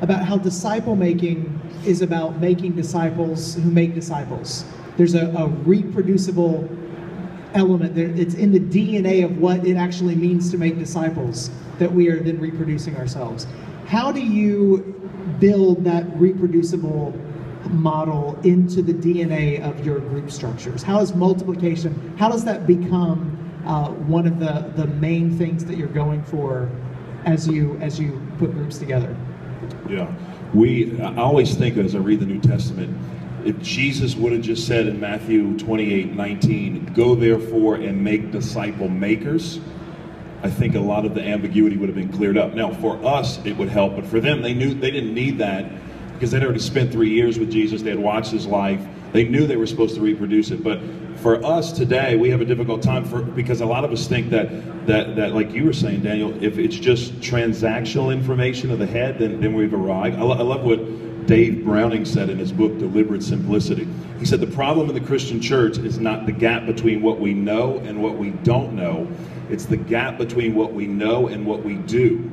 about how disciple making is about making disciples who make disciples. There's a reproducible element there. It's in the DNA of what it actually means to make disciples that we are then reproducing ourselves. How do you build that reproducible model into the DNA of your group structures? How is multiplication, how does that become one of the main things that you're going for as you put groups together? Yeah, I always think as I read the New Testament, if Jesus would have just said in Matthew 28:19, "Go therefore and make disciple makers," I think a lot of the ambiguity would have been cleared up. Now, for us, it would help, but for them, they knew they didn't need that because they'd already spent 3 years with Jesus. They had watched his life. They knew they were supposed to reproduce it. But for us today, we have a difficult time because a lot of us think that like you were saying, Daniel, if it's just transactional information of the head, then we've arrived. I love what Dave Browning said in his book, Deliberate Simplicity. He said, the problem in the Christian church is not the gap between what we know and what we don't know. It's the gap between what we know and what we do.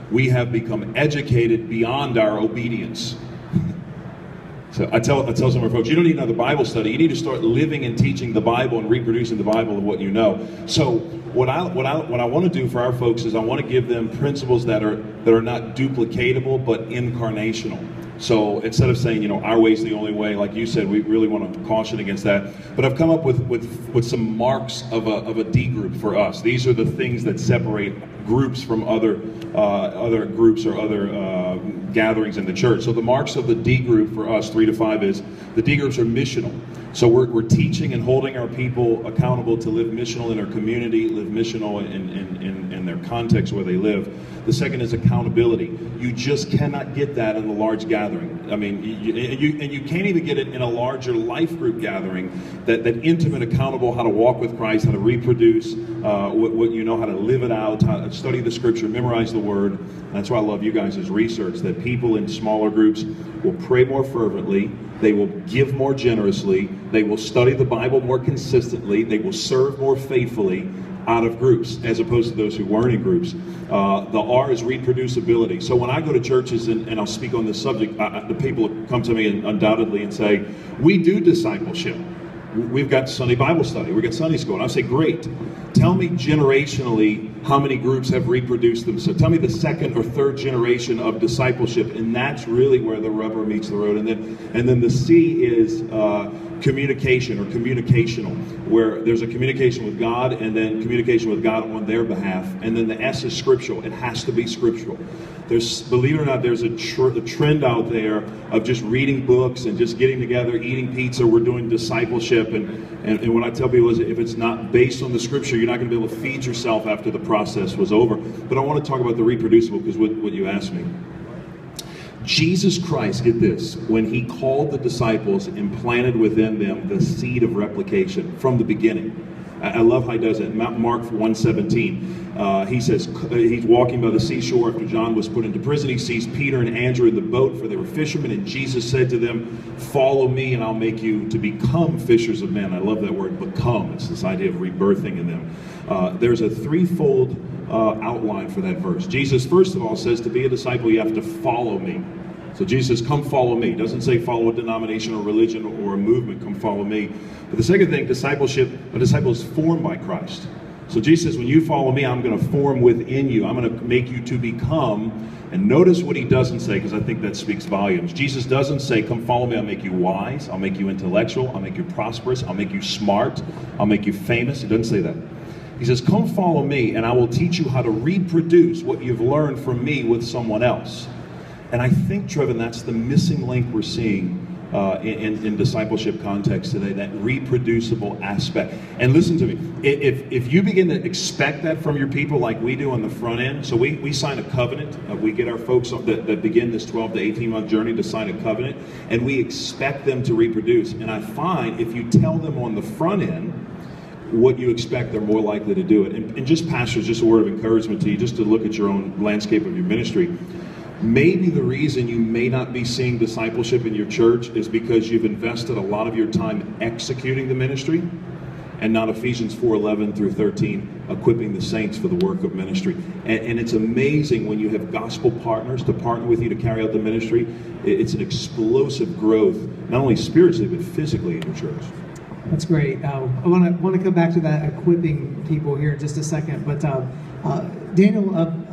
We have become educated beyond our obedience. So I tell some of our folks, you don't need another Bible study. You need to start living and teaching the Bible and reproducing the Bible of what you know. So what I want to do for our folks is I want to give them principles that are not duplicatable but incarnational. So instead of saying, you know, our way is the only way, like you said, we really want to caution against that. But I've come up with some marks of a D group for us. These are the things that separate groups from other groups or other gatherings in the church. So the marks of the D group for us, 3 to 5, is the D groups are missional. So we're teaching and holding our people accountable to live missional in their community, live missional in their context where they live. The second is accountability. You just cannot get that in a large gathering. I mean, you can't even get it in a larger life group gathering, that intimate, accountable, how to walk with Christ, how to reproduce what you know, how to live it out, how to study the scripture, memorize the word. That's why I love you guys' research, that people in smaller groups will pray more fervently, they will give more generously, they will study the Bible more consistently, they will serve more faithfully out of groups as opposed to those who weren't in groups. The R is reproducibility. So when I go to churches and I'll speak on this subject, the people come to me and undoubtedly and say, we do discipleship. We've got Sunday Bible study, we've got Sunday school. And I say, great. Tell me generationally how many groups have reproduced them. So tell me the second or third generation of discipleship, and that's really where the rubber meets the road. And then the C is communication or communicational, where there's a communication with God and then communication with God on their behalf. And then the S is scriptural. It has to be scriptural. There's, believe it or not, there's a trend out there of just reading books and just getting together, eating pizza. We're doing discipleship, and what I tell people is, if it's not based on the scripture, you're not going to be able to feed yourself after the process was over. But I want to talk about the reproducible, because what you asked me. Jesus Christ, get this, when he called the disciples, implanted within them the seed of replication from the beginning. I love how he does it. Mark 1:17, he says, he's walking by the seashore after John was put into prison. He sees Peter and Andrew in the boat, for they were fishermen, and Jesus said to them, follow me and I'll make you to become fishers of men. I love that word, become. It's this idea of rebirthing in them. There's a threefold outline for that verse. Jesus, first of all, says to be a disciple, you have to follow me. So Jesus says, come follow me. He doesn't say follow a denomination or religion or a movement, come follow me. But the second thing, discipleship, a disciple is formed by Christ. So Jesus says, when you follow me, I'm going to form within you. I'm going to make you to become. And notice what he doesn't say, because I think that speaks volumes. Jesus doesn't say, come follow me, I'll make you wise, I'll make you intellectual, I'll make you prosperous, I'll make you smart, I'll make you famous. He doesn't say that. He says, come follow me and I will teach you how to reproduce what you've learned from me with someone else. And I think, Trevin, that's the missing link we're seeing in discipleship context today, that reproducible aspect. And listen to me, if you begin to expect that from your people like we do on the front end, so we sign a covenant, we get our folks that begin this 12 to 18 month journey to sign a covenant, and we expect them to reproduce. And I find if you tell them on the front end what you expect, they're more likely to do it. And just pastors, just a word of encouragement to you, just to look at your own landscape of your ministry. Maybe the reason you may not be seeing discipleship in your church is because you've invested a lot of your time executing the ministry and not Ephesians 4:11 through 13, equipping the saints for the work of ministry. And it's amazing when you have gospel partners to partner with you to carry out the ministry. It's an explosive growth, not only spiritually, but physically in your church. That's great. I want to come back to that equipping people here in just a second. But Daniel,